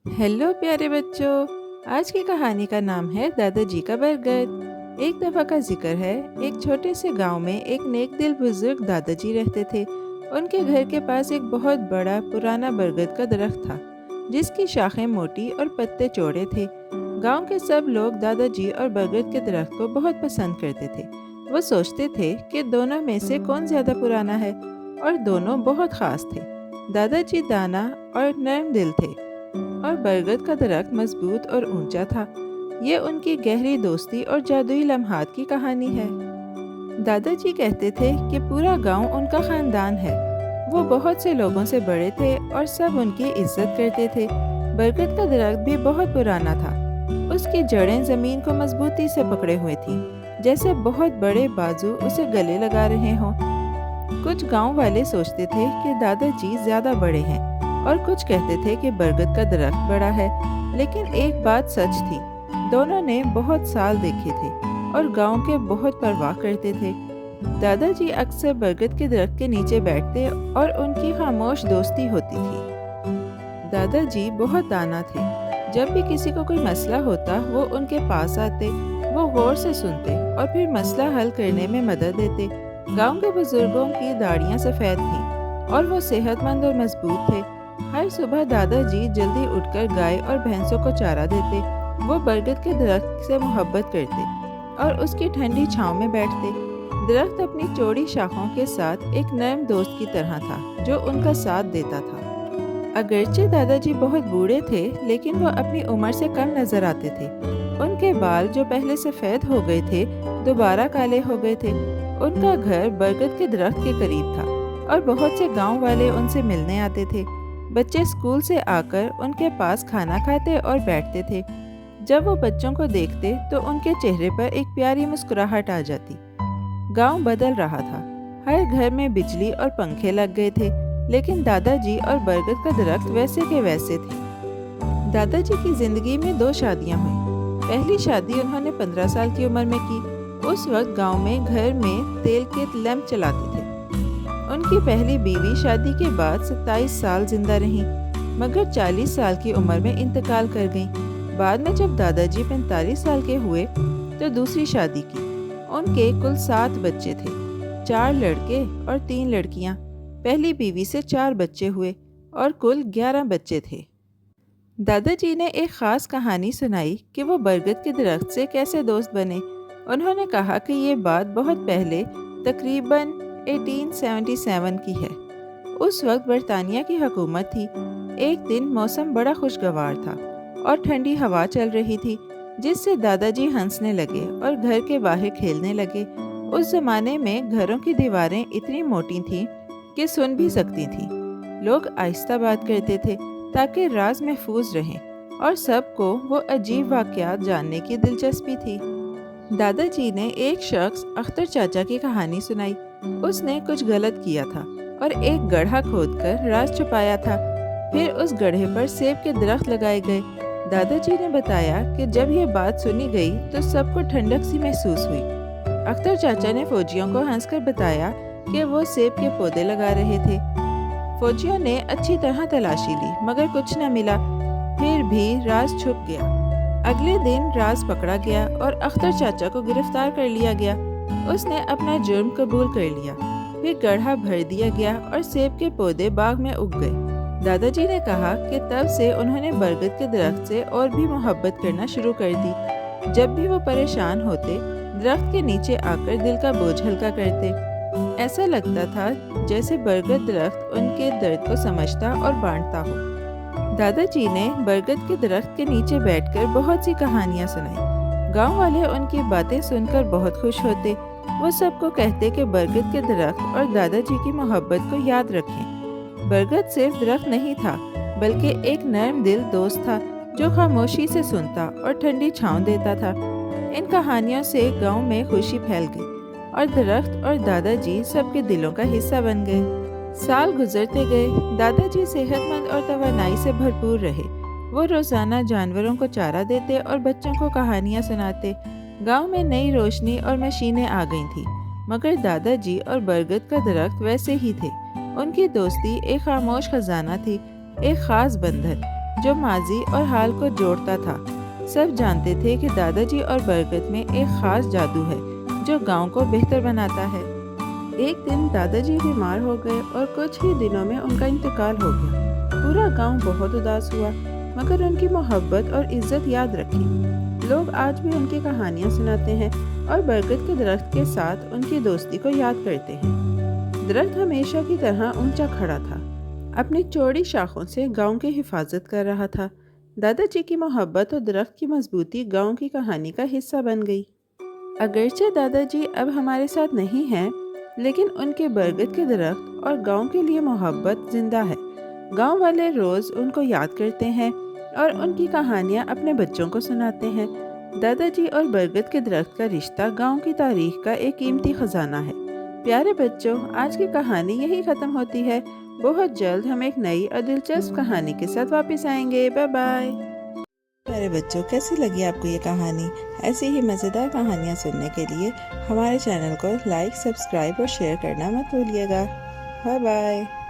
Hello प्यारे बच्चों। आज की कहानी का नाम है दादाजी का बरगद। एक दफ़ा का जिक्र है। एक छोटे से गांव में एक नेक दिल बुजुर्ग दादाजी रहते थे। उनके घर के पास एक बहुत बड़ा पुराना बरगद का दरख्त था, जिसकी शाखें मोटी और पत्ते चौड़े थे। गांव के सब लोग दादाजी और बरगद के दरख्त को बहुत पसंद करते थे। वो सोचते थे कि दोनों में से कौन ज़्यादा पुराना है, और दोनों बहुत ख़ास थे। दादाजी दाना और नरम दिल थे, और बरगद का दरख्त मजबूत और ऊंचा था। ये उनकी गहरी दोस्ती और जादुई लम्हात की कहानी है। दादाजी कहते थे कि पूरा गांव उनका खानदान है। वो बहुत से लोगों से बड़े थे और सब उनकी इज्जत करते थे। बरगद का दरख्त भी बहुत पुराना था। उसकी जड़ें जमीन को मजबूती से पकड़े हुए थीं, जैसे बहुत बड़े बाजू उसे गले लगा रहे हों। कुछ गांव वाले सोचते थे कि दादाजी ज्यादा बड़े हैं, और कुछ कहते थे कि बरगद का दरख्त बड़ा है। लेकिन एक बात सच थी, दोनों ने बहुत साल देखे थे और गांव के बहुत परवाह करते थे। दादाजी अक्सर बरगद के दरख्त के नीचे बैठते और उनकी खामोश दोस्ती होती थी। दादाजी बहुत दाना थे। जब भी किसी को कोई मसला होता, वो उनके पास आते। वो गौर से सुनते और फिर मसला हल करने में मदद देते। गांव के बुजुर्गों की दाढ़ियां सफ़ेद थीं और वो सेहतमंद और मजबूत थे। हर सुबह दादाजी जल्दी उठकर गाय और भैंसों को चारा देते। वो बरगद के दरख्त से मोहब्बत करते और उसकी ठंडी छांव में बैठते। दरख्त अपनी चौड़ी शाखों के साथ एक नरम दोस्त की तरह था, जो उनका साथ देता था। अगरचे दादाजी बहुत बूढ़े थे, लेकिन वो अपनी उम्र से कम नजर आते थे। उनके बाल, जो पहले सफ़ेद हो गए थे, दोबारा काले हो गए थे। उनका घर बरगद के दरख्त के करीब था और बहुत से गांव वाले उनसे मिलने आते थे। बच्चे स्कूल से आकर उनके पास खाना खाते और बैठते थे। जब वो बच्चों को देखते तो उनके चेहरे पर एक प्यारी मुस्कुराहट आ जाती। गांव बदल रहा था। हर घर में बिजली और पंखे लग गए थे, लेकिन दादाजी और बरगद का दरख्त वैसे के वैसे थे। दादाजी की जिंदगी में 2 शादियां हुई। पहली शादी उन्होंने 15 साल की उम्र में की। उस वक्त गांव में घर में तेल के लैंप चलाते थे। उनकी पहली बीवी शादी के बाद 27 साल जिंदा रहीं, मगर 40 साल की उम्र में इंतकाल कर गईं। बाद में जब दादाजी 45 साल के हुए तो दूसरी शादी की। उनके कुल 7 बच्चे थे, 4 लड़के और 3 लड़कियां। पहली बीवी से 4 बच्चे हुए और कुल 11 बच्चे थे। दादाजी ने एक ख़ास कहानी सुनाई कि वो बरगद के दरख्त से कैसे दोस्त बने। उन्होंने कहा कि ये बात बहुत पहले, तकरीबन 1877 की है। उस वक्त बरतानिया की हुकूमत थी। एक दिन मौसम बड़ा खुशगवार था और ठंडी हवा चल रही थी, जिससे दादाजी हंसने लगे और घर के बाहर खेलने लगे। उस जमाने में घरों की दीवारें इतनी मोटी थीं कि सुन भी सकती थीं। लोग आहिस्ता बात करते थे ताकि राज महफूज रहें, और सबको वो अजीब वाक़यात जानने की दिलचस्पी थी। दादाजी ने एक शख्स अख्तर चाचा की कहानी सुनाई। उसने कुछ गलत किया था और एक गड्ढा खोदकर राज छुपाया था। फिर उस गड्ढे पर सेब के दरख्त लगाए गए। दादाजी ने बताया कि जब ये बात सुनी गई तो सबको ठंडक सी महसूस हुई। अख्तर चाचा ने फौजियों को हंसकर बताया कि वो सेब के पौधे लगा रहे थे। फौजियों ने अच्छी तरह तलाशी ली, मगर कुछ न मिला। फिर भी राज छुप गया। अगले दिन राज पकड़ा गया और अख्तर चाचा को गिरफ्तार कर लिया गया। उसने अपना जुर्म कबूल कर लिया। फिर गड्ढा भर दिया गया और सेब के पौधे बाग में उग गए। दादाजी ने कहा कि तब से उन्होंने बरगद के दरख्त से और भी मोहब्बत करना शुरू कर दी। जब भी वो परेशान होते, दरख्त के नीचे आकर दिल का बोझ हल्का करते। ऐसा लगता था जैसे बरगद दरख्त उनके दर्द को समझता और बांटता हो। दादाजी ने बरगद के दरख्त के नीचे बैठकर बहुत सी कहानियां सुनाई। गांव वाले उनकी बातें सुनकर बहुत खुश होते। वो सबको कहते कि बरगद के दरख्त और दादाजी की मोहब्बत को याद रखें। बरगद सिर्फ दरख्त नहीं था, बल्कि एक नरम दिल दोस्त था, जो खामोशी से सुनता और ठंडी छांव देता था। इन कहानियों से गांव में खुशी फैल गई और दरख्त और दादाजी सबके दिलों का हिस्सा बन गए। साल गुजरते गए। दादाजी सेहतमंद और तवानाई से भरपूर रहे। वो रोजाना जानवरों को चारा देते और बच्चों को कहानियां सुनाते। गांव में नई रोशनी और मशीनें आ गई थी, मगर दादाजी और बरगद का दरख्त वैसे ही थे। उनकी दोस्ती एक खामोश खजाना थी, एक खास बंधन जो माजी और हाल को जोड़ता था। सब जानते थे कि दादाजी और बरगद में एक खास जादू है जो गांव को बेहतर बनाता है। एक दिन दादाजी बीमार हो गए और कुछ ही दिनों में उनका इंतकाल हो गया। पूरा गांव बहुत उदास हुआ, मगर उनकी मोहब्बत और इज्जत याद रखी। लोग आज भी उनकी कहानियां सुनाते हैं और बरगद के दरख्त के साथ उनकी दोस्ती को याद करते हैं। दरख्त हमेशा की तरह ऊंचा खड़ा था, अपनी चौड़ी शाखों से गांव की हिफाजत कर रहा था। दादाजी की मोहब्बत और दरख्त की मजबूती गांव की कहानी का हिस्सा बन गई। अगरचे दादाजी अब हमारे साथ नहीं हैं, लेकिन उनके बरगद के दरख्त और गांव के लिए मोहब्बत जिंदा है। गांव वाले रोज उनको याद करते हैं और उनकी कहानियां अपने बच्चों को सुनाते हैं। दादाजी और बरगद के दरख्त का रिश्ता गांव की तारीख का एक कीमती खजाना है। प्यारे बच्चों, आज की कहानी यही खत्म होती है। बहुत जल्द हम एक नई और दिलचस्प कहानी के साथ वापस आएंगे। Bye bye. प्यारे बच्चों, कैसी लगी आपको ये कहानी? ऐसी ही मज़ेदार कहानियाँ सुनने के लिए हमारे चैनल को लाइक, सब्सक्राइब और शेयर करना मत भूलिएगा। Bye bye.